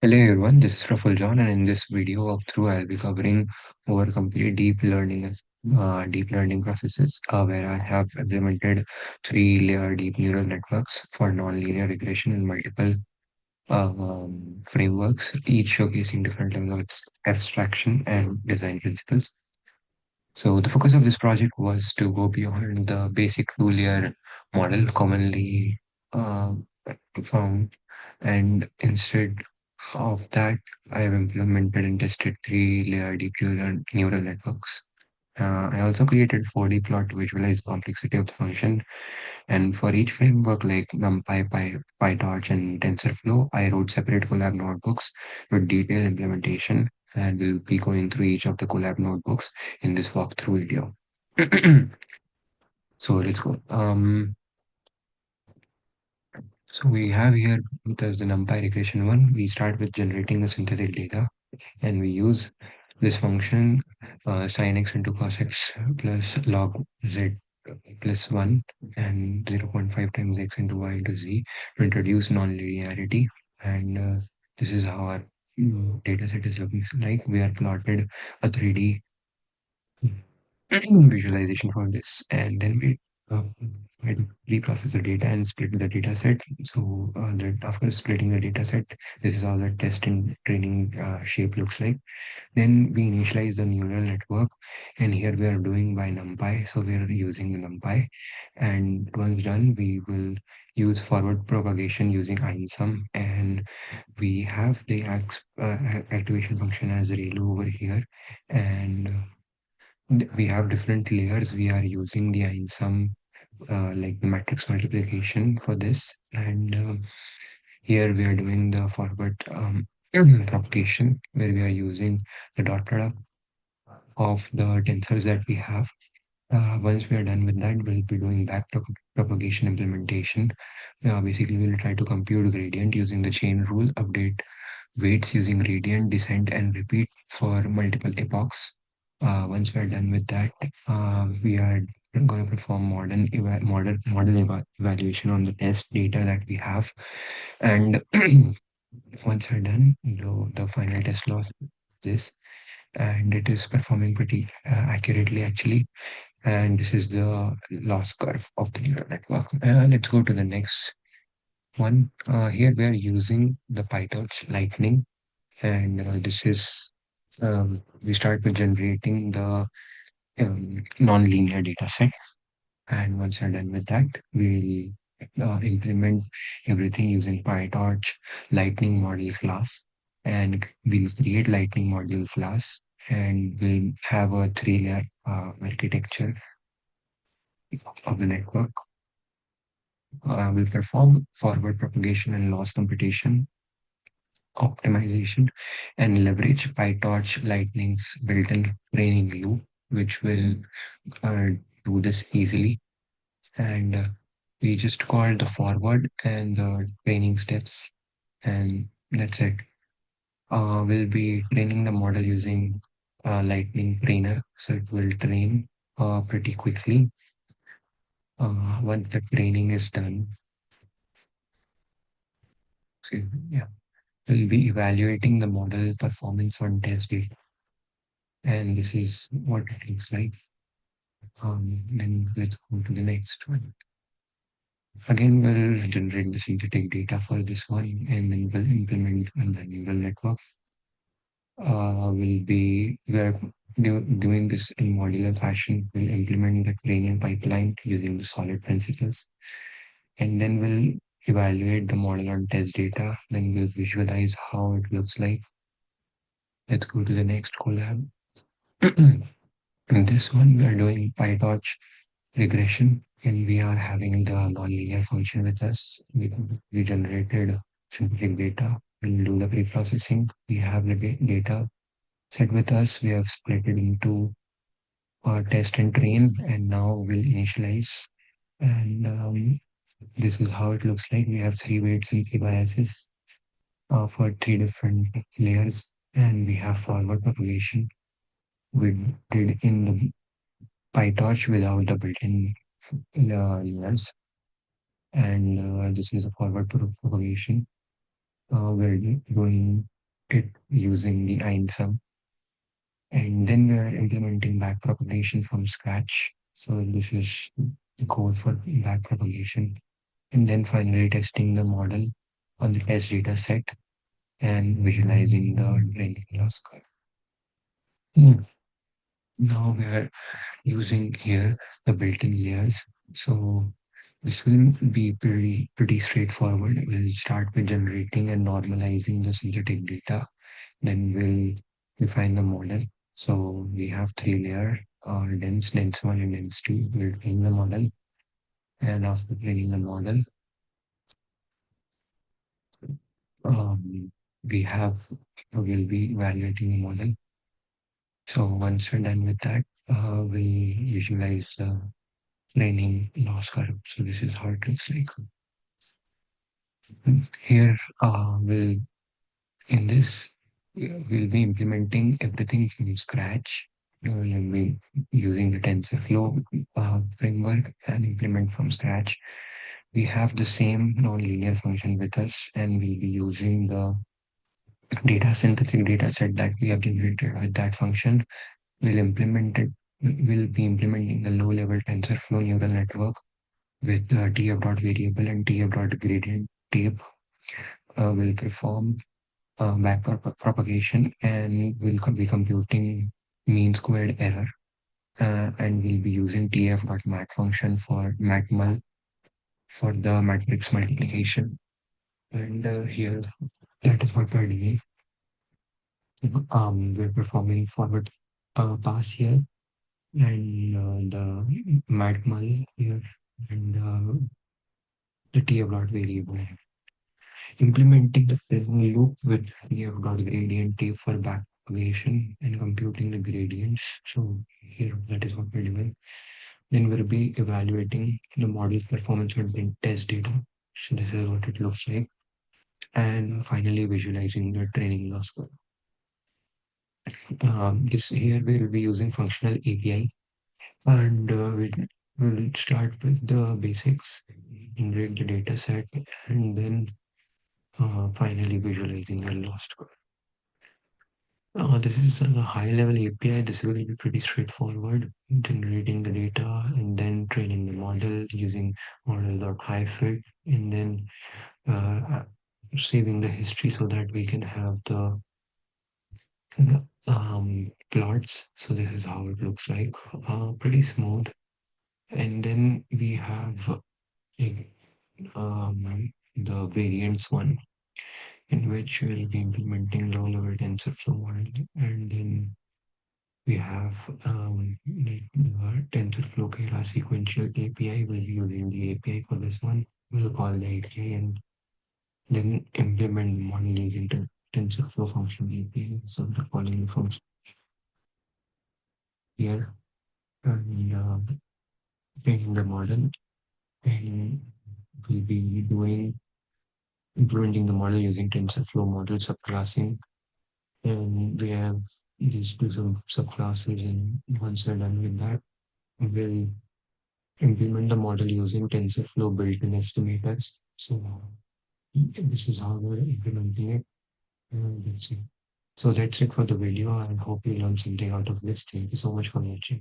Hello everyone, this is Raful John, and in this video walkthrough, I'll be covering over complete deep learning processes, where I have implemented three-layer deep neural networks for nonlinear regression in multiple frameworks, each showcasing different levels of abstraction and design principles. So the focus of this project was to go beyond the basic two-layer model commonly uh, found, and instead of that, I have implemented and tested three-layer deep neural networks. I also created 4D plot to visualize complexity of the function, and for each framework like NumPy, PyTorch, and TensorFlow, I wrote separate Colab notebooks with detailed implementation, and we'll be going through each of the Colab notebooks in this walkthrough video. So let's go. So we have here there's the NumPy regression one. We start with generating the synthetic data, and we use this function sin x into cos x plus log z plus 1 and 0.5 times x into y into z to introduce nonlinearity. And this is how our data set is looking like. We are plotted a 3D visualization for this, and then uh, we reprocess the data and split the data set. So that after splitting the data set, this is how the test and training shape looks like. Then we initialize the neural network, and here we are doing by NumPy. So we are using the NumPy, and once done, we will use forward propagation using INSUM, and we have the activation function as ReLU over here, and we have different layers. We are using the INSUM like the matrix multiplication for this, and here we are doing the forward propagation where we are using the dot product of the tensors that we have. Once we are done with that, we'll be doing propagation implementation. Basically, we'll try to compute gradient using the chain rule, update weights using gradient, descent, and repeat for multiple epochs. Once we are done with that, we are going to perform evaluation on the test data that we have. And once we're done, the final test loss is this, and it is performing pretty accurately actually. And this is the loss curve of the neural network. Let's go to the next one. Here we are using the PyTorch Lightning, and this is we start with generating the non-linear data set. And once we're done with that, we'll implement everything using PyTorch Lightning model class, and we'll create Lightning module class, and we'll have a three-layer architecture of the network. We'll perform forward propagation and loss computation optimization and leverage PyTorch Lightning's built-in training loop, which will uh, do this easily. And we just call the forward and the training steps, and that's it. We'll be training the model using Lightning Trainer, so it will train pretty quickly. Once the training is done, yeah, we'll be evaluating the model performance on test data, and this is what it looks like. Then let's go to the next one. Again, we'll generate the synthetic data for this one, and then we'll implement on the neural network. We are doing this in modular fashion. We'll implement the training pipeline using the solid principles, and then we'll evaluate the model on test data. Then we'll visualize how it looks like. Let's go to the next collab. In this one, we are doing PyTorch regression, and we are having the nonlinear function with us. We generated synthetic data. We'll do the pre-processing. We have the data set with us. We have split it into test and train, and now we'll initialize. And this is how it looks like. We have three weights and three biases for three different layers, and we have forward propagation. We did in the PyTorch without the built-in layers, and this is a forward propagation. we're doing it using the einsum, and then we are implementing backpropagation from scratch. So this is the code for backpropagation, and then finally testing the model on the test data set and visualizing the training loss curve. Hmm. Now we are using here the built-in layers. So this will be pretty straightforward. We'll start with generating and normalizing the synthetic data. Then we'll define the model. So we have three layer, dense one and dense two. We'll train the model. And after training the model, um, we have we'll be evaluating the model. So once we're done with that, we visualize the training loss curve. So this is how it looks like. Here, in this, we'll be implementing everything from scratch. We'll be using the TensorFlow framework and implement from scratch. We have the same nonlinear function with us, and we'll be using the data synthetic data set that we have generated with that function. We'll be implementing the low-level TensorFlow neural network with tf.variable and tf.gradient tape. Will perform propagation, and we'll be computing mean squared error, and we'll be using tf.mat function for matmul for the matrix multiplication. And here, that is what we're doing. We're performing forward pass here, and the matmul here, and the tf variable. Implementing the training loop with tf.gradient tape for backpropagation and computing the gradients. So here, that is what we're doing. Then we'll be evaluating the model's performance on the test data. So this is what it looks like. And finally, visualizing the training loss curve. This here we will be using functional API, and we'll start with the basics, generate the data set, and then finally visualizing the loss curve. This is a high level API. This will be pretty straightforward, generating the data and then training the model using model.hyphen, and then uh, saving the history so that we can have the plots. So this is how it looks like, pretty smooth. And then we have the variants one, in which we'll be implementing low level TensorFlow model, and then we have TensorFlow Kera sequential API. We'll be using the API for this one. We'll call the API and then implement the model using the TensorFlow function API. So we're calling the function here, and training the model, and we'll be doing implementing the model using TensorFlow model subclassing, and we have these two subclasses, and once we're done with that, we'll implement the model using TensorFlow built-in estimators. So this is how we're implementing it, and that's it. So that's it for the video. I hope you learned something out of this. Thank you so much for watching.